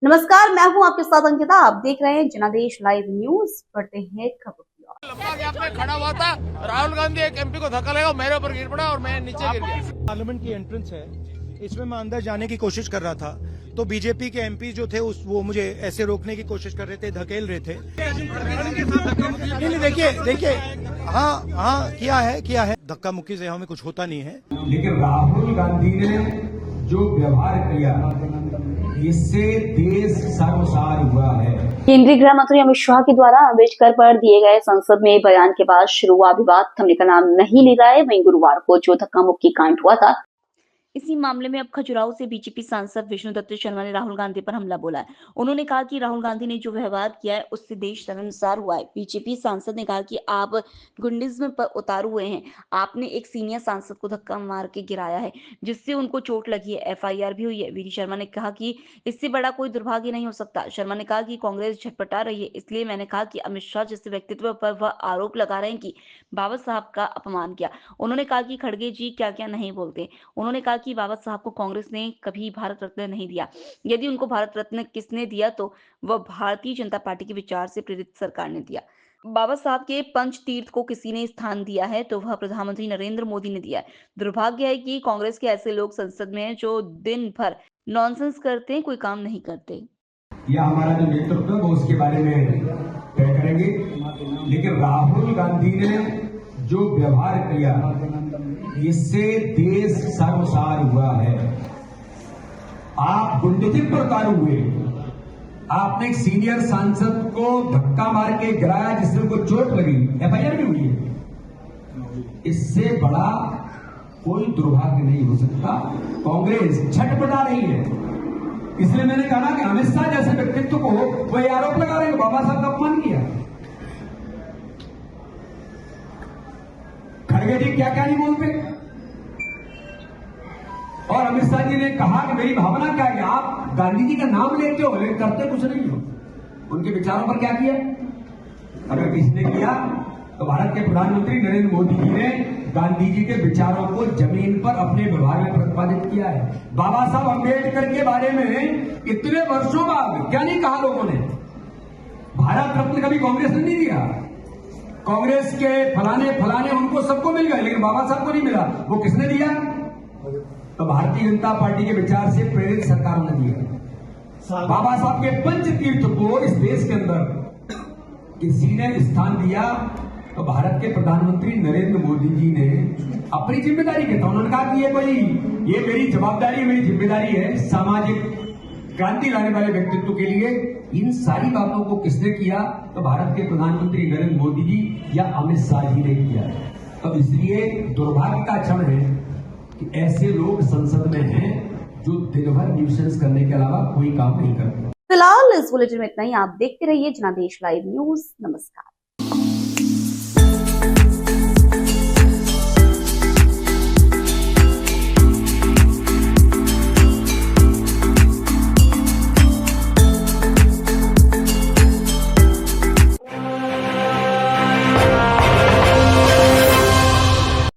नमस्कार, मैं हूं आपके साथ अंकिता। आप देख रहे हैं जनादेश लाइव न्यूज। बढ़ते हैं खबर की ओर। लंबा गैप में खड़ा हुआ था, राहुल गांधी एक एमपी को धक्का लगा, मेरे ऊपर गिर पड़ा और मैं नीचे गिर गया। पार्लियामेंट की एंट्रेंस है, इसमें मैं अंदर जाने की कोशिश कर रहा था तो बीजेपी के एमपी जो थे वो मुझे ऐसे रोकने की कोशिश कर रहे थे, धकेल रहे थे। नहीं, देखिए हाँ किया है। धक्का मुक्की से हमें कुछ होता नहीं है। लेकिन राहुल गांधी ने जो व्यवहार किया, इससे देश शर्मसार हुआ है। केंद्रीय गृह मंत्री अमित शाह के द्वारा अम्बेडकर पर दिए गए संसद में बयान के बाद शुरू हुआ विवाद थमने का नाम नहीं ले रहा है। वहीं गुरुवार को जो धक्का मुक्की कांड हुआ था, इसी मामले में अब खजुराहो से बीजेपी सांसद विष्णु दत्त शर्मा ने राहुल गांधी पर हमला बोला है। उन्होंने कहा कि राहुल गांधी ने जो व्यवहार किया है उससे देश शर्मसार हुआ है। बीजेपी सांसद ने कहा कि आप गुंडिज्म पर उतारू हुए हैं। आपने एक सीनियर सांसद को धक्का मार के गिराया है, जिससे उनको चोट लगी है। एफआईआर भी हुई है। वीडी शर्मा ने कहा कि इससे बड़ा कोई दुर्भाग्य नहीं हो सकता। शर्मा ने कहा कि कांग्रेस झटपटा रही है, इसलिए मैंने कहा कि अमित शाह जैसे व्यक्तित्व पर वह आरोप लगा रहे हैं कि बाबा साहब का अपमान किया। उन्होंने कहा कि खड़गे जी क्या क्या नहीं बोलते। उन्होंने कहा कि बाबा साहब को कांग्रेस ने कभी भारत रत्न नहीं दिया। यदि उनको भारत रत्न किसने दिया तो वह भारतीय जनता पार्टी के विचार से प्रेरित सरकार ने दिया। बाबा साहब के पंच तीर्थ को किसी ने स्थान दिया है तो वह प्रधानमंत्री नरेंद्र मोदी ने दिया है। दुर्भाग्य है कि कांग्रेस के ऐसे लोग संसद में हैं जो दिन भर नॉनसेंस करते हैं, कोई काम नहीं करते। या हमारा जो नेतृत्व है वो उसके बारे में तय करेंगे। लेकिन राहुल गांधी ने जो व्यवहार किया, इससे देश शर्मसार हुआ है। आप गुंडिज्म पर उतारू हुए। आपने एक सीनियर सांसद को धक्का मार के गिराया, जिससे उनको चोट लगी। एफआईआर भी हुई है। इससे बड़ा कोई दुर्भाग्य नहीं हो सकता। कांग्रेस छटपटा रही है। इसलिए मैंने कहा कि अमित शाह जैसे व्यक्तित्व को वो आरोप लगा रहे हैं बाबा साहब का अपमान किया। खड़गे जी क्या क्या नहीं बोलते। और अमित शाह जी ने कहा कि मेरी भावना क्या है कि आप गांधी जी का नाम लेते हो लेकिन करते कुछ नहीं हो। उनके विचारों पर क्या किया? अगर किसने किया तो भारत के प्रधानमंत्री नरेंद्र मोदी जी ने गांधी जी के विचारों को जमीन पर अपने व्यवहार में प्रतिपादित किया है। बाबा साहब अम्बेडकर के बारे में इतने वर्षों बाद क्या नहीं कहा लोगों ने? भारत रत्न कभी कांग्रेस ने नहीं दिया। कांग्रेस के फलाने उनको सबको मिल गए, लेकिन बाबा साहब को नहीं मिला। वो किसने दिया? तो भारतीय जनता पार्टी के विचार से प्रेरित सरकारों ने दिया। बाबा साहब के पंच तीर्थ को इस देश के अंदर किसी ने स्थान दिया तो भारत के प्रधानमंत्री नरेंद्र मोदी जी ने अपनी जिम्मेदारी के तौर उन्होंने कहा कि ये मेरी जवाबदारी, मेरी जिम्मेदारी है सामाजिक क्रांति लाने वाले व्यक्तित्व के लिए। इन सारी बातों को किसने किया? तो भारत के प्रधानमंत्री नरेंद्र मोदी जी या अमित शाह जी ने किया। तो इसलिए दुर्भाग्य का क्षण है कि ऐसे लोग संसद में हैं जो दिन भर न्यूसेंस करने के अलावा कोई काम नहीं करते। फिलहाल इस बुलेटिन में इतना ही। आप देखते रहिए जनादेश लाइव न्यूज। नमस्कार।